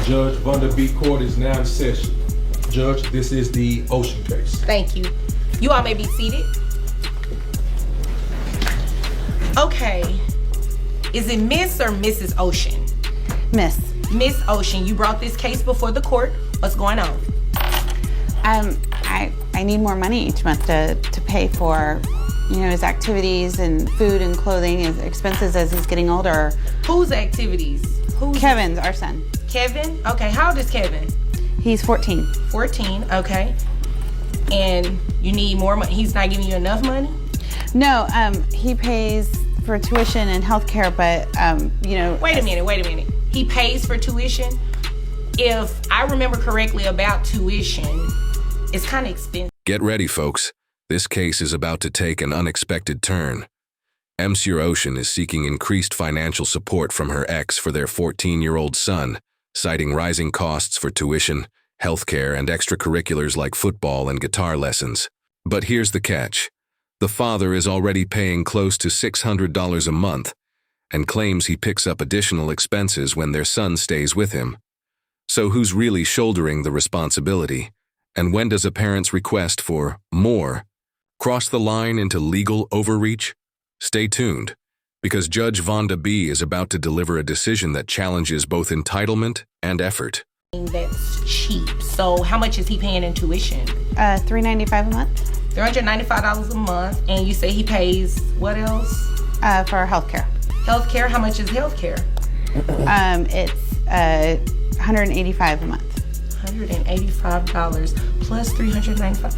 Judge Vanderbeek Court is now in session. Judge, this is the Ocean case. Thank you. You all may be seated. Okay. Is it Miss or Mrs. Ocean? Miss. Miss Ocean, you brought this case before the court. What's going on? I need more money each month to pay for, his activities and food and clothing, his expenses as he's getting older. Whose activities? Kevin's, our son. Kevin? Okay, how old is Kevin? He's 14. 14, okay. And you need more money? He's not giving you enough money? No, he pays for tuition and healthcare, but, Wait a minute. He pays for tuition? If I remember correctly about tuition, it's kind of expensive. Get ready, folks. This case is about to take an unexpected turn. Monsieur Ocean is seeking increased financial support from her ex for their 14-year-old son, citing rising costs for tuition, healthcare, and extracurriculars like football and guitar lessons. But here's the catch. The father is already paying close to $600 a month and claims he picks up additional expenses when their son stays with him. So who's really shouldering the responsibility? And when does a parent's request for more cross the line into legal overreach? Stay tuned, because Judge Vonda B. is about to deliver a decision that challenges both entitlement and effort. That's cheap. So how much is he paying in tuition? $395 a month. $395 a month. And you say he pays what else? For healthcare. Healthcare? How much is healthcare? It's $185 a month. $185 plus $395.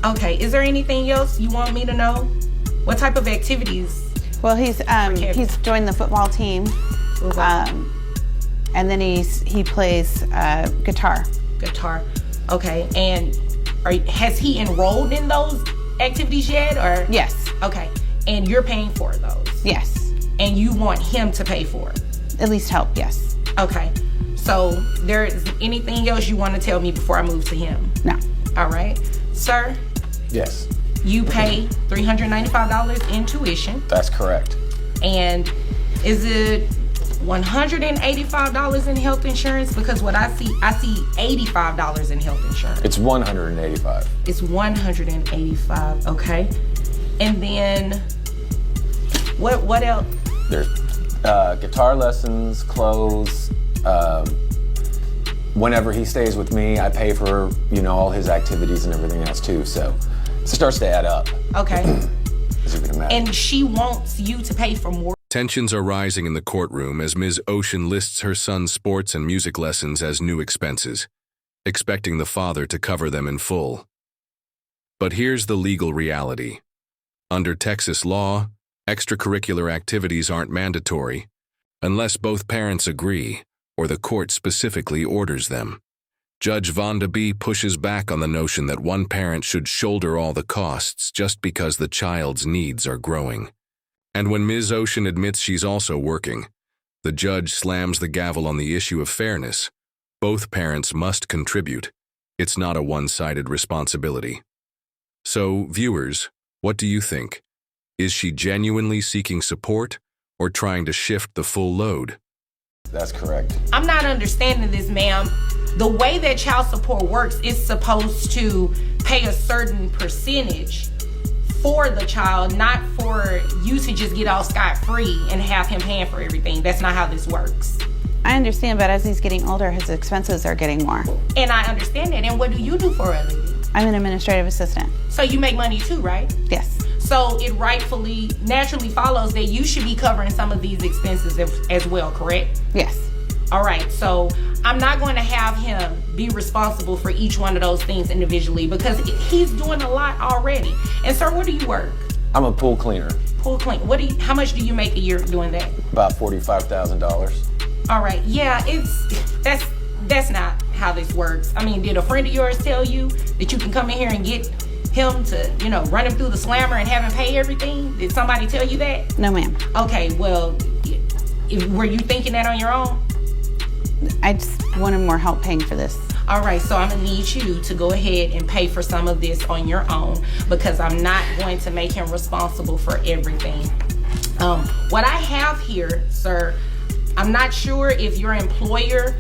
Okay, is there anything else you want me to know? What type of activities? Well, he's joined the football team, and then he plays guitar. Guitar. Okay, and has he enrolled in those activities yet, or? Yes. Okay, and you're paying for those? Yes. And you want him to pay for it? At least help, yes. Okay, so there is anything else you want to tell me before I move to him? No. All right, sir? Yes. You pay $395 in tuition. That's correct. And is it $185 in health insurance? Because what I see $85 in health insurance. It's $185. It's $185, okay. And then what else? There's guitar lessons, clothes. Whenever he stays with me, I pay for, all his activities and everything else too. So it starts to add up. Okay. As you can imagine. And she wants you to pay for more. Tensions are rising in the courtroom as Ms. Ocean lists her son's sports and music lessons as new expenses, expecting the father to cover them in full. But here's the legal reality. Under Texas law, extracurricular activities aren't mandatory unless both parents agree or the court specifically orders them. Judge Vonda B. pushes back on the notion that one parent should shoulder all the costs just because the child's needs are growing. And when Ms. Ocean admits she's also working, the judge slams the gavel on the issue of fairness. Both parents must contribute. It's not a one-sided responsibility. So, viewers, what do you think? Is she genuinely seeking support or trying to shift the full load? That's correct. I'm not understanding this, ma'am. The way that child support works is supposed to pay a certain percentage for the child, not for you to just get all scot-free and have him paying for everything. That's not how this works. I understand, but as he's getting older, his expenses are getting more. And I understand that. And what do you do for a living? I'm an administrative assistant. So you make money too, right? Yes. So it naturally follows that you should be covering some of these expenses as well, correct? Yes. All right, so I'm not going to have him be responsible for each one of those things individually because he's doing a lot already. And sir, where do you work? I'm a pool cleaner. Pool clean. How much do you make a year doing that? About $45,000. All right, yeah, that's not how this works. I mean, did a friend of yours tell you that you can come in here and get him to, run him through the slammer and have him pay everything? Did somebody tell you that? No, ma'am. Okay, well, were you thinking that on your own? I just wanted more help paying for this. All right, so I'm gonna need you to go ahead and pay for some of this on your own because I'm not going to make him responsible for everything. What I have here, sir, I'm not sure if your employer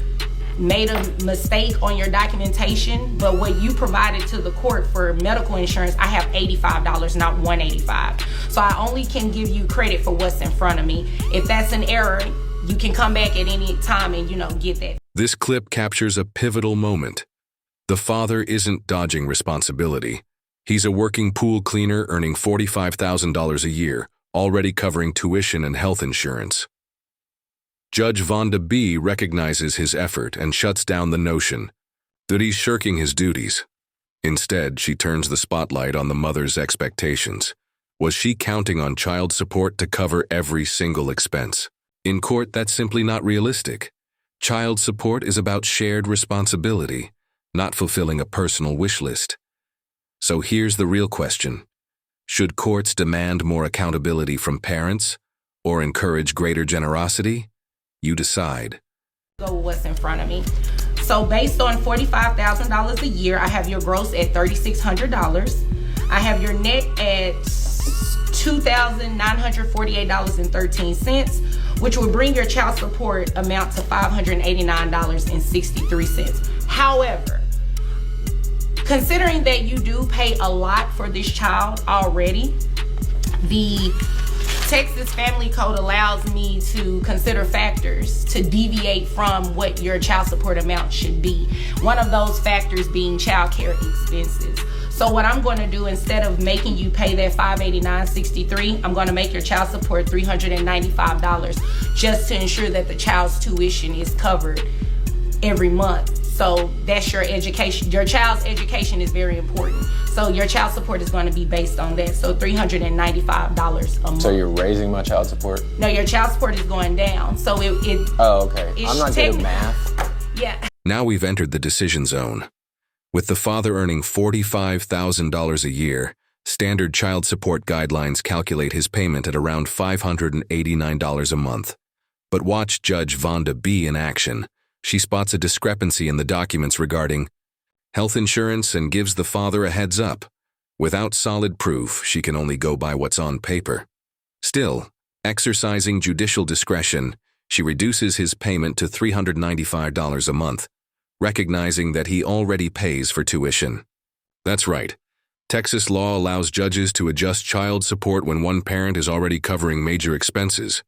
made a mistake on your documentation, but what you provided to the court for medical insurance, I have $85, not $185. So I only can give you credit for what's in front of me. If that's an error, you can come back at any time and, get that. This clip captures a pivotal moment. The father isn't dodging responsibility. He's a working pool cleaner earning $45,000 a year, already covering tuition and health insurance. Judge Vonda B. recognizes his effort and shuts down the notion that he's shirking his duties. Instead, she turns the spotlight on the mother's expectations. Was she counting on child support to cover every single expense? In court, that's simply not realistic. Child support is about shared responsibility, not fulfilling a personal wish list. So here's the real question. Should courts demand more accountability from parents or encourage greater generosity? You decide. Go with what's in front of me. So based on $45,000 a year, I have your gross at $3,600. I have your net at $2,948.13, which will bring your child support amount to $589.63. However, considering that you do pay a lot for this child already, the Texas Family Code allows me to consider factors to deviate from what your child support amount should be. One of those factors being child care expenses. So what I'm going to do, instead of making you pay that $589.63, I'm going to make your child support $395 just to ensure that the child's tuition is covered every month. So that's your education. Your child's education is very important. So your child support is going to be based on that. So $395 a month. So you're raising my child support? No, your child support is going down. So it Oh, okay. I'm not good at math. Yeah. Now we've entered the decision zone. With the father earning $45,000 a year, standard child support guidelines calculate his payment at around $589 a month. But watch Judge Vonda B. in action. She spots a discrepancy in the documents regarding health insurance and gives the father a heads up. Without solid proof, she can only go by what's on paper. Still, exercising judicial discretion, she reduces his payment to $395 a month, recognizing that he already pays for tuition. That's right. Texas law allows judges to adjust child support when one parent is already covering major expenses.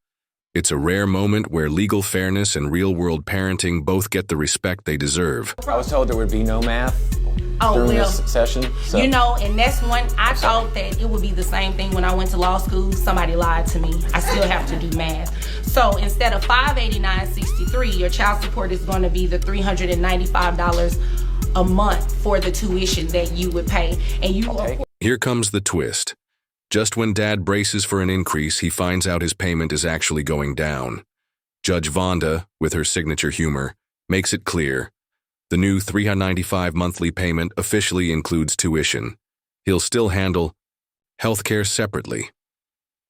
It's a rare moment where legal fairness and real-world parenting both get the respect they deserve. I was told there would be no math during this session. So. And that's one, I thought that it would be the same thing when I went to law school. Somebody lied to me. I still have to do math. So instead of $589.63, your child support is going to be the $395 a month for the tuition that you would pay. And Here comes the twist. Just when Dad braces for an increase, he finds out his payment is actually going down. Judge Vonda, with her signature humor, makes it clear. The new $395 monthly payment officially includes tuition. He'll still handle healthcare separately.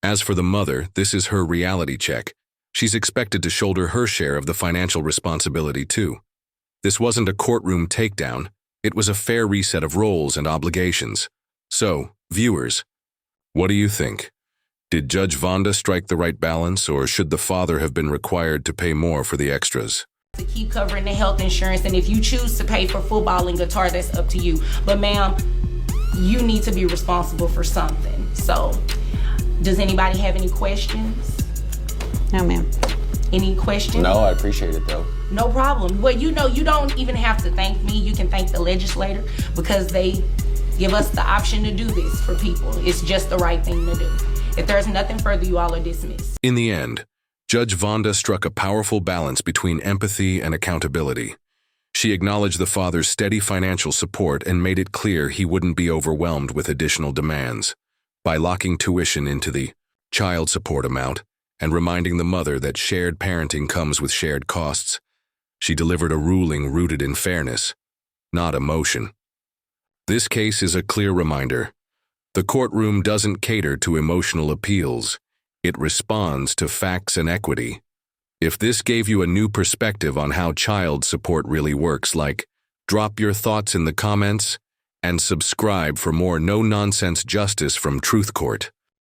As for the mother, this is her reality check. She's expected to shoulder her share of the financial responsibility too. This wasn't a courtroom takedown. It was a fair reset of roles and obligations. So, viewers, what do you think? Did Judge Vonda strike the right balance, or should the father have been required to pay more for the extras? To keep covering the health insurance, and if you choose to pay for football and guitar, that's up to you. But ma'am, you need to be responsible for something. So, does anybody have any questions? No, ma'am. Any questions? No, I appreciate it though. No problem. Well, you don't even have to thank me. You can thank the legislator because they give us the option to do this for people. It's just the right thing to do. If there's nothing further, you all are dismissed. In the end, Judge Vonda struck a powerful balance between empathy and accountability. She acknowledged the father's steady financial support and made it clear he wouldn't be overwhelmed with additional demands. By locking tuition into the child support amount and reminding the mother that shared parenting comes with shared costs, she delivered a ruling rooted in fairness, not emotion. This case is a clear reminder. The courtroom doesn't cater to emotional appeals. It responds to facts and equity. If this gave you a new perspective on how child support really works, drop your thoughts in the comments and subscribe for more no-nonsense justice from Truth Court.